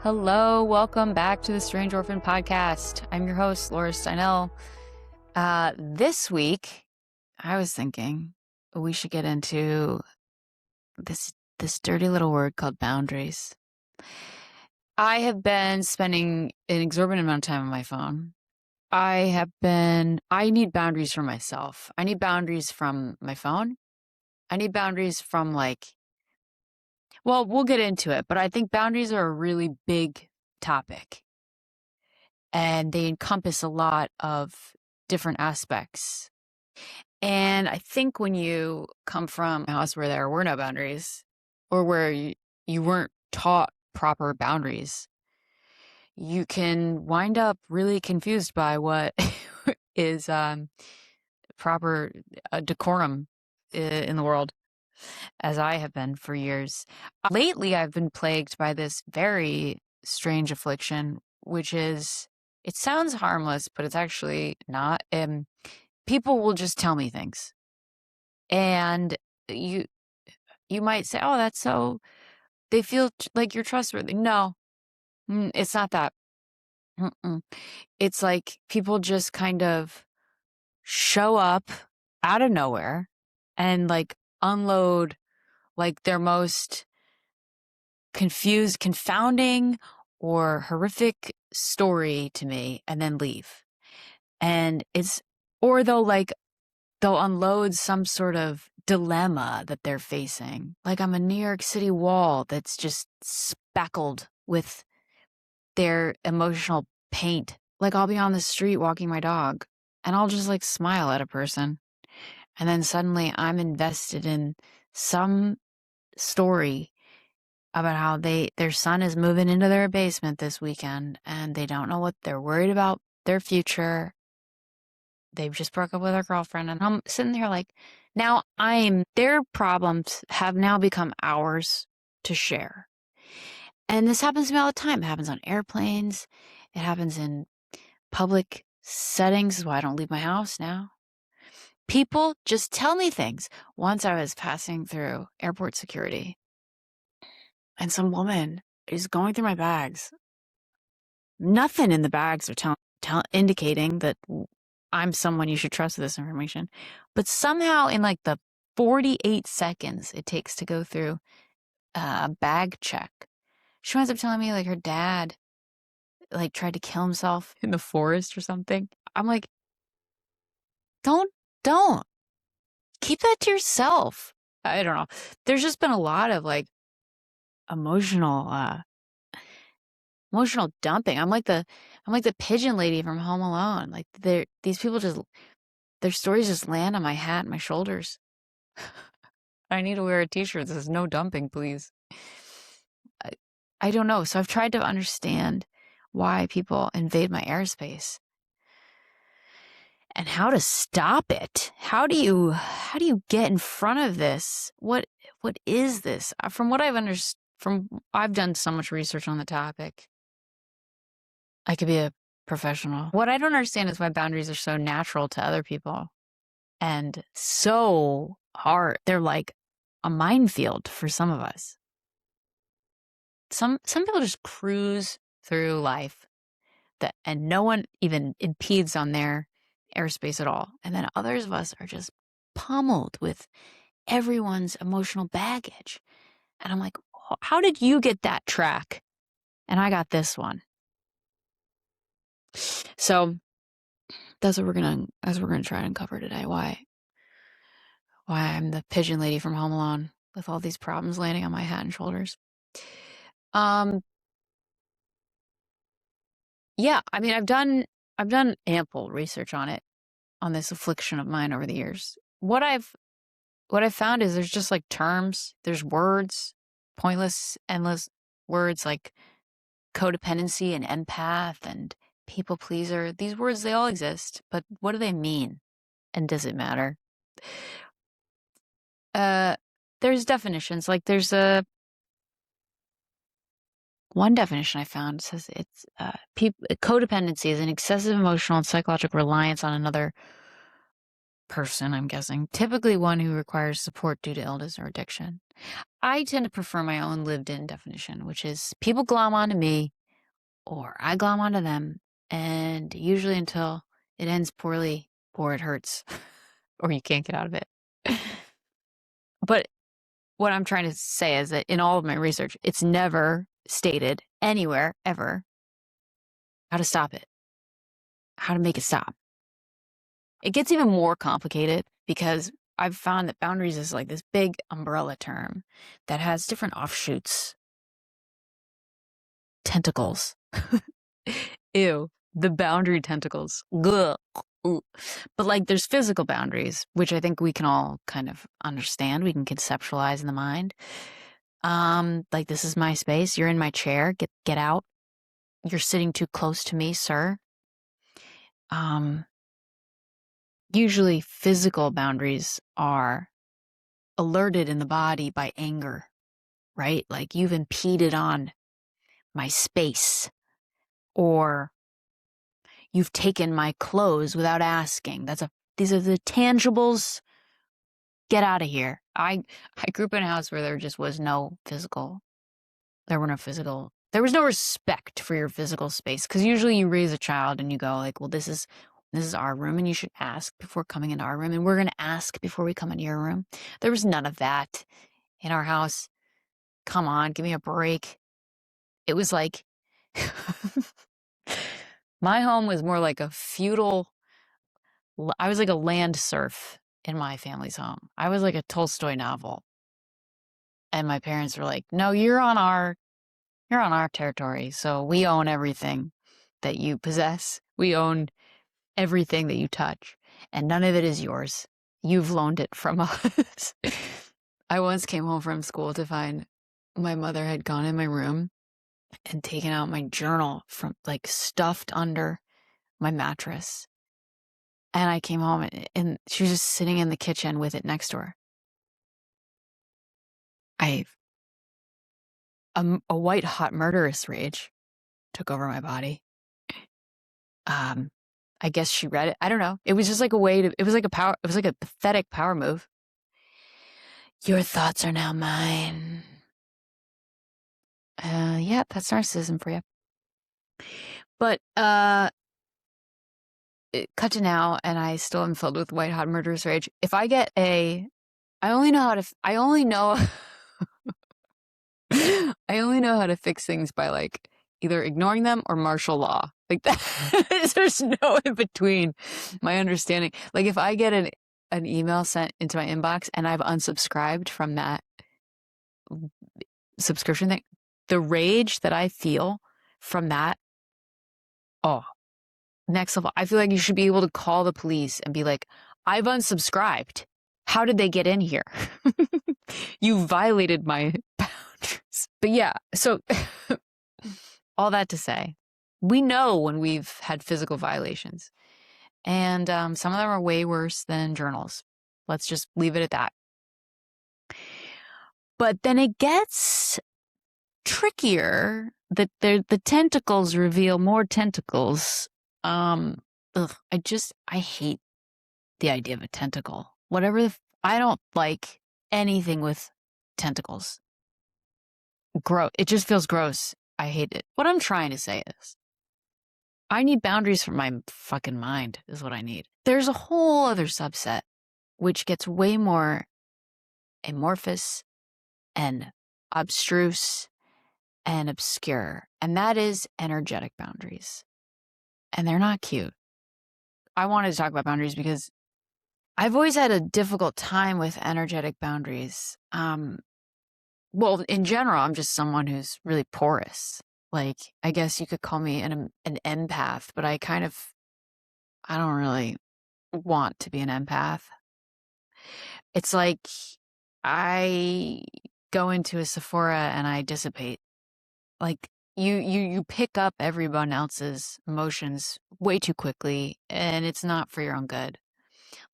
Hello, welcome back to the Strange Orphan Podcast. I'm your host, Laura Steinell. This week, I was thinking we should get into this dirty little word called boundaries. I have been spending an exorbitant amount of time on my phone. I need boundaries for myself. I need boundaries from my phone. I need boundaries from well, we'll get into it, but I think boundaries are a really big topic. And they encompass a lot of different aspects. And I think when you come from a house where there were no boundaries, or where you weren't taught proper boundaries, you can wind up really confused by what is proper decorum in the world, as I have been for years. Lately, I've been plagued by this very strange affliction, which is, it sounds harmless, but it's actually not. People will just tell me things. And you might say, oh, that's so, they feel like you're trustworthy. No, it's not that. It's like people just kind of show up out of nowhere and unload their most confounding or horrific story to me and then leave. And or they'll unload some sort of dilemma that they're facing. Like I'm a New York City wall that's just speckled with their emotional paint. Like I'll be on the street walking my dog and I'll just smile at a person. And then suddenly I'm invested in some story about how their son is moving into their basement this weekend and they don't know what they're worried about their future. They've just broke up with their girlfriend and I'm sitting there now their problems have now become ours to share. And this happens to me all the time. It happens on airplanes. It happens in public settings. This is why I don't leave my house now. People just tell me things. Once I was passing through airport security and some woman is going through my bags. Nothing in the bags are indicating that I'm someone you should trust with this information. But somehow in the 48 seconds it takes to go through a bag check, she winds up telling me her dad tried to kill himself in the forest or something. I'm like, don't keep that to yourself. I don't know. There's just been a lot of emotional dumping. I'm like the pigeon lady from Home Alone. These people just, their stories just land on my hat and my shoulders. I need to wear a t-shirt that says no dumping, please. I don't know. So I've tried to understand why people invade my airspace and how to stop it. How do you get in front of this? What is this? From what I've done so much research on the topic. I could be a professional. What I don't understand is why boundaries are so natural to other people and so hard. They're like a minefield for some of us. Some people just cruise through life and no one even impedes on their airspace at all. And then others of us are just pummeled with everyone's emotional baggage. And I'm like, how did you get that track? And I got this one. So that's what we're gonna try to uncover today. Why I'm the pigeon lady from Home Alone with all these problems landing on my hat and shoulders. Yeah, I mean, I've done ample research on it, on this affliction of mine over the years. What I've found is there's just terms, there's words, pointless, endless words like codependency and empath and people pleaser. These words, they all exist, but what do they mean? And does it matter? There's definitions. There's one definition I found says it's codependency is an excessive emotional and psychological reliance on another person, I'm guessing, typically one who requires support due to illness or addiction. I tend to prefer my own lived-in definition, which is people glom onto me or I glom onto them, and usually until it ends poorly or it hurts or you can't get out of it. But what I'm trying to say is that in all of my research, it's never stated anywhere ever how to stop it, how to make it stop. It gets even more complicated because I've found that boundaries is like this big umbrella term that has different offshoots. Tentacles. Ew, the boundary tentacles. Ugh. Ooh. But like there's physical boundaries, which I think we can all kind of understand. We can conceptualize in the mind. Like this is my space. You're in my chair. Get out. You're sitting too close to me, sir. Usually physical boundaries are alerted in the body by anger, right? Like you've impeded on my space, or you've taken my clothes without asking. These are the tangibles. Get out of here. I grew up in a house where there just was no physical. There was no respect for your physical space, because usually you raise a child and you go like, well, this is our room and you should ask before coming into our room, and we're going to ask before we come into your room. There was none of that in our house. Come on, give me a break. It was like my home was more like a feudal. I was like a land serf in my family's home. I was like a Tolstoy novel. And my parents were like, no, you're on our territory. So we own everything that you possess. We own everything that you touch. And none of it is yours. You've loaned it from us. I once came home from school to find my mother had gone in my room and taken out my journal from like stuffed under my mattress. And I came home and she was just sitting in the kitchen with it next to her. A white hot murderous rage took over my body. I guess she read it. I don't know. It was just like it was like a pathetic power move. Your thoughts are now mine. Yeah, that's narcissism for you. But, cut to now, and I still am filled with white hot murderous rage. If I get I only know I only know how to fix things by like either ignoring them or martial law. Like that, there's no in between my understanding. Like if I get an email sent into my inbox and I've unsubscribed from that subscription thing, the rage that I feel from that, oh, next level. I feel like you should be able to call the police and be like, I've unsubscribed. How did they get in here? You violated my boundaries. But yeah, so all that to say, we know when we've had physical violations. And some of them are way worse than journals. Let's just leave it at that. But then it gets trickier that the tentacles reveal more tentacles. I hate the idea of a tentacle. I don't like anything with tentacles. Gross. It just feels gross. I hate it. What I'm trying to say is, I need boundaries for my fucking mind, is what I need. There's a whole other subset which gets way more amorphous and abstruse and obscure, and that is energetic boundaries. And they're not cute. I wanted to talk about boundaries because I've always had a difficult time with energetic boundaries. Well, in general, I'm just someone who's really porous. Like, I guess you could call me an empath, but I don't really want to be an empath. It's like I go into a Sephora and I dissipate. Like you pick up everyone else's emotions way too quickly, and it's not for your own good.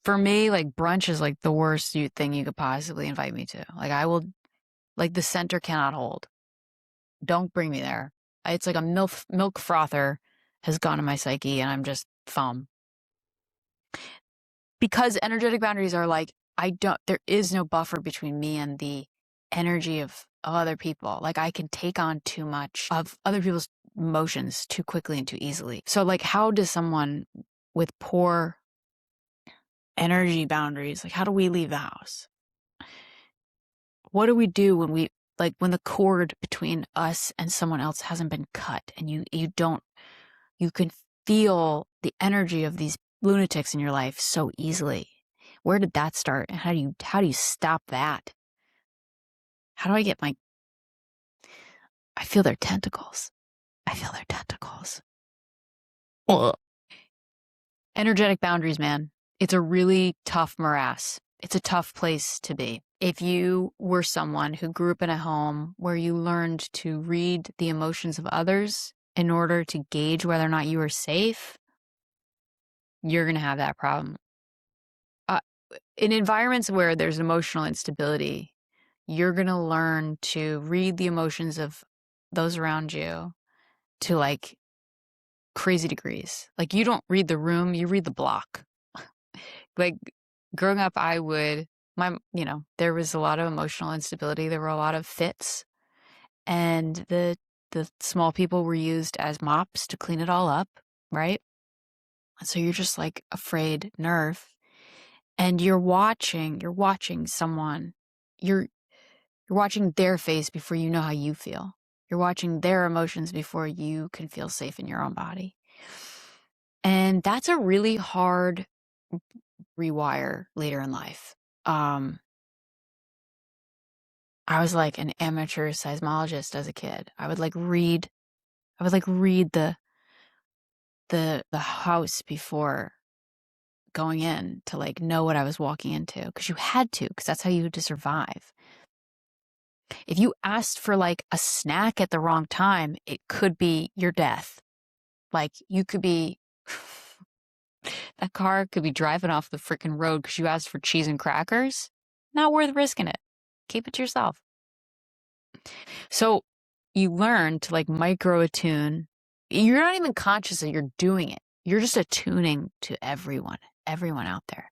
For me, like brunch is like the worst thing you could possibly invite me to. Like the center cannot hold. Don't bring me there. It's like a milk frother has gone in my psyche, and I'm just foam. Because energetic boundaries are like, there is no buffer between me and the energy of other people. Like I can take on too much of other people's emotions too quickly and too easily. So like how does someone with poor energy boundaries, like how do we leave the house? What do we do when when the cord between us and someone else hasn't been cut and you can feel the energy of these lunatics in your life so easily? Where did that start? And how do you stop that? How do I get I feel their tentacles. I feel their tentacles. Ugh. Energetic boundaries, man. It's a really tough morass. It's a tough place to be. If you were someone who grew up in a home where you learned to read the emotions of others in order to gauge whether or not you were safe, you're going to have that problem. In environments where there's emotional instability, you're going to learn to read the emotions of those around you to like crazy degrees. Like you don't read the room, you read the block. Like growing up, there was a lot of emotional instability. There were a lot of fits, and the small people were used as mops to clean it all up, right? And so you're just like afraid nerve, and you're watching someone, you're watching their face before you know how you feel. You're watching their emotions before you can feel safe in your own body. And that's a really hard rewire later in life. I was like an amateur seismologist as a kid. I would like read the house before going in to like know what I was walking into, because you had to, because that's how you had to survive. If you asked for like a snack at the wrong time, it could be your death. Like you could be that car could be driving off the freaking road because you asked for cheese and crackers. Not worth risking it. Keep it to yourself. So you learn to like micro attune. You're not even conscious that you're doing it. You're just attuning to everyone out there.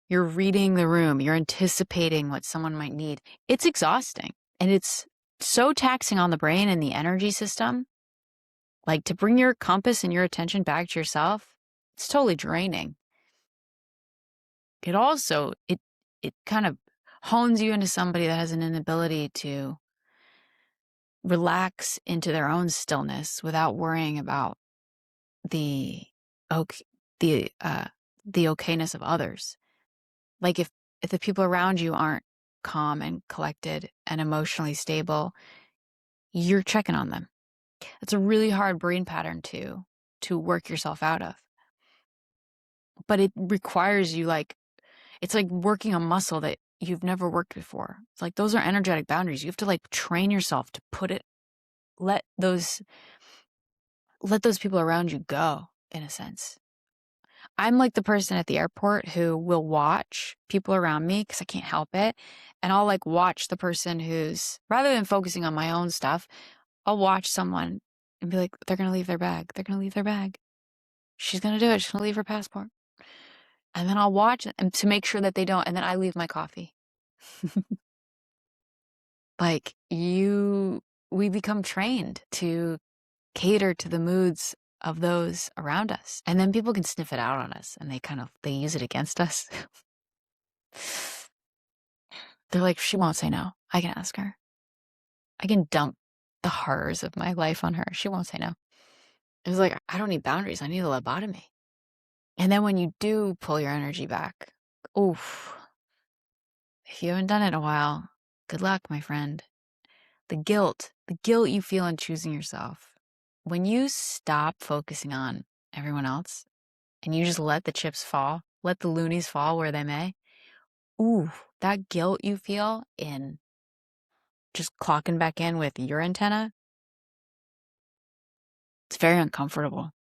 You're reading the room. You're anticipating what someone might need. It's exhausting. And it's so taxing on the brain and the energy system. Like to bring your compass and your attention back to yourself, it's totally draining. It also, it kind of hones you into somebody that has an inability to relax into their own stillness without worrying about the okayness of others. Like if the people around you aren't calm and collected and emotionally stable, you're checking on them. It's a really hard brain pattern to work yourself out of. But it requires you it's like working a muscle that you've never worked before. It's like those are energetic boundaries. You have to like train yourself to let those people around you go, in a sense. I'm like the person at the airport who will watch people around me because I can't help it. And I'll like watch the person who's, rather than focusing on my own stuff, I'll watch someone and be like, they're going to leave their bag. They're going to leave their bag. She's going to do it. She's going to leave her passport. And then I'll watch and to make sure that they don't. And then I leave my coffee. We become trained to cater to the moods of those around us. And then people can sniff it out on us and they use it against us. They're like, she won't say no. I can ask her. I can dump the horrors of my life on her. She won't say no. It was like, I don't need boundaries. I need a lobotomy. And then when you do pull your energy back, oof, if you haven't done it in a while, good luck, my friend. The guilt you feel in choosing yourself. When you stop focusing on everyone else and you just let the chips fall, let the loonies fall where they may, ooh, that guilt you feel in just clocking back in with your antenna, it's very uncomfortable.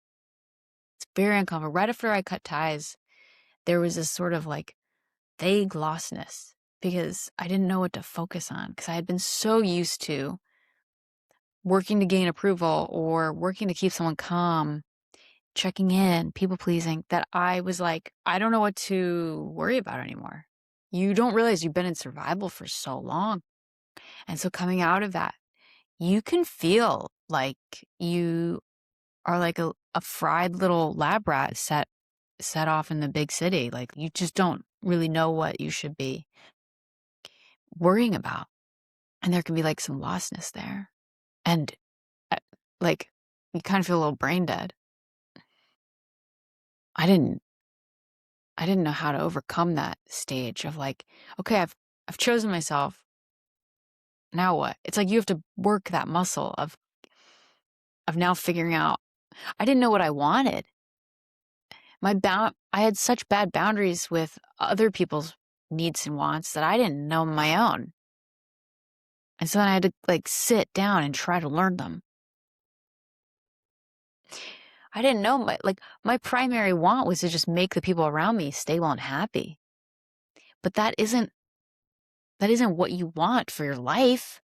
It's very uncomfortable. Right after I cut ties, there was this sort of like vague lostness because I didn't know what to focus on because I had been so used to working to gain approval or working to keep someone calm, checking in, people pleasing, that I was like, I don't know what to worry about anymore. You don't realize you've been in survival for so long. And so coming out of that, you can feel like you are like a fried little lab rat set off in the big city. Like you just don't really know what you should be worrying about. And there can be like some lostness there. And uh, like you kind of feel a little brain dead. I didn't I didn't know how to overcome that stage of like, okay, I've chosen myself. Now what? It's like you have to work that muscle of now figuring out. I didn't know what I wanted. I had such bad boundaries with other people's needs and wants that I didn't know my own. And so then I had to like sit down and try to learn them. I didn't know my primary want was to just make the people around me stable and happy. But that isn't what you want for your life.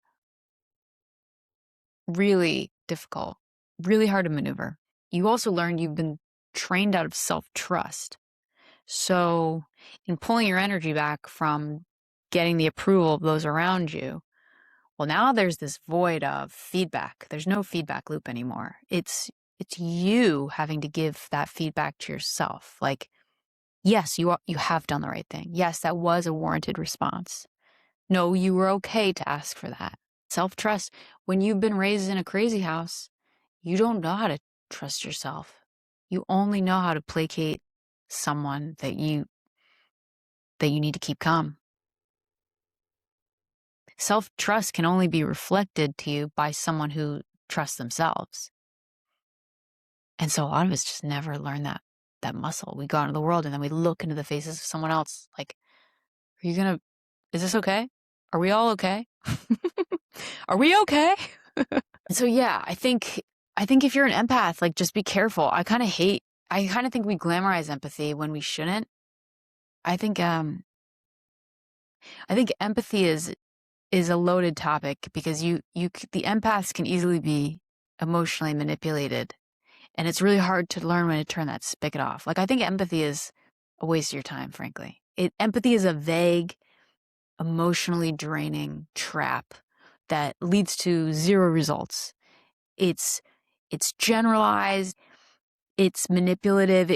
Really difficult, really hard to maneuver. You also learn you've been trained out of self-trust. So in pulling your energy back from getting the approval of those around you, well, now there's this void of feedback. There's no feedback loop anymore. It's you having to give that feedback to yourself. Like, yes, you have done the right thing. Yes, that was a warranted response. No, you were okay to ask for that. Self-trust. When you've been raised in a crazy house, you don't know how to trust yourself. You only know how to placate someone that you need to keep calm. Self-trust can only be reflected to you by someone who trusts themselves. And so a lot of us just never learn that muscle. We go out into the world and then we look into the faces of someone else like, is this okay? Are we all okay? Are we okay? So yeah, I think if you're an empath, like just be careful. I kind of think we glamorize empathy when we shouldn't. I think empathy is a loaded topic because the empaths can easily be emotionally manipulated, and it's really hard to learn when to turn that spigot off. Like I think empathy is a waste of your time, frankly. Empathy is a vague, emotionally draining trap that leads to zero results. It's generalized, it's manipulative.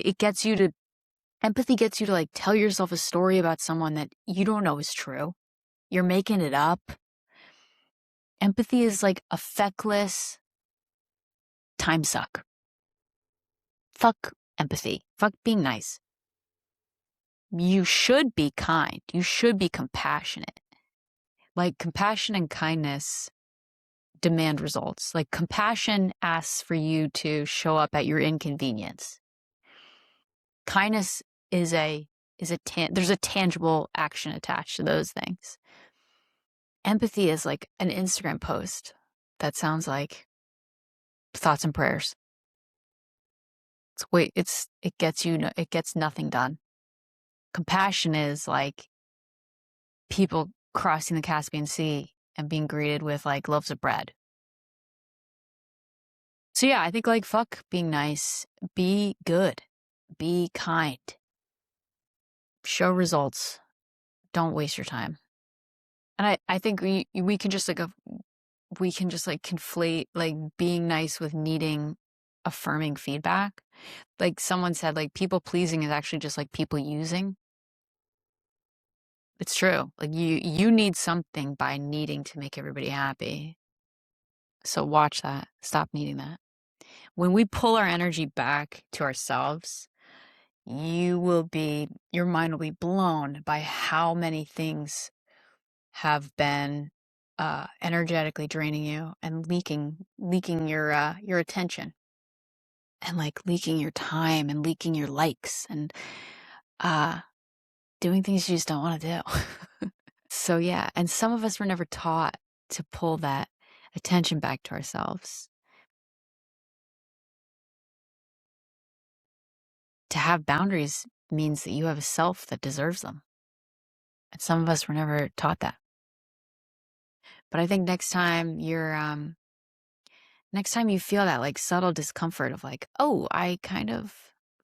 Empathy gets you to like tell yourself a story about someone that you don't know is true. You're making it up. Empathy is like a feckless time suck. Fuck empathy. Fuck being nice. You should be kind. You should be compassionate. Like compassion and kindness demand results. Like compassion asks for you to show up at your inconvenience. Kindness is there's a tangible action attached to those things. Empathy is like an Instagram post that sounds like thoughts and prayers. It gets nothing done. Compassion is like people crossing the Caspian Sea and being greeted with like loaves of bread. So yeah, I think like fuck being nice, be good, be kind, show results, don't waste your time. And I think we can just like conflate like being nice with needing affirming feedback. Like someone said, like people pleasing is actually just like people using. It's true. Like you need something by needing to make everybody happy. So watch that. Stop needing that. When we pull our energy back to ourselves, your mind will be blown by how many things have been energetically draining you and leaking your attention, and like leaking your time and leaking your likes and doing things you just don't want to do. So yeah, and some of us were never taught to pull that attention back to ourselves. To have boundaries means that you have a self that deserves them. And some of us were never taught that. But I think next time you feel that like subtle discomfort of like, oh, I kind of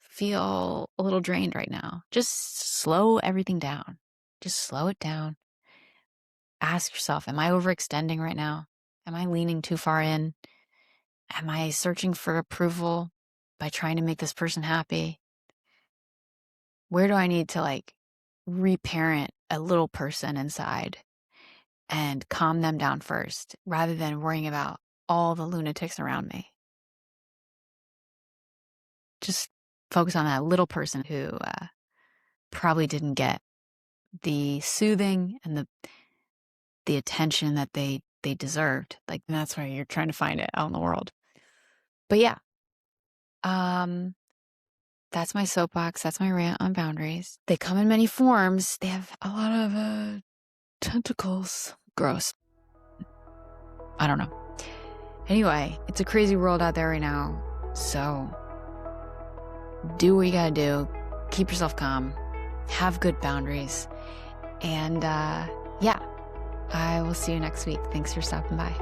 feel a little drained right now, just slow everything down. Just slow it down. Ask yourself, am I overextending right now? Am I leaning too far in? Am I searching for approval by trying to make this person happy? Where do I need to like reparent a little person inside and calm them down first rather than worrying about all the lunatics around me? Just focus on that little person who probably didn't get the soothing and the attention that they deserved. Like, that's why you're trying to find it out in the world. But yeah, that's my soapbox. That's my rant on boundaries. They come in many forms. They have a lot of tentacles. Gross. I don't know. Anyway, it's a crazy world out there right now. So do what you gotta do. Keep yourself calm. Have good boundaries. And yeah, I will see you next week. Thanks for stopping by.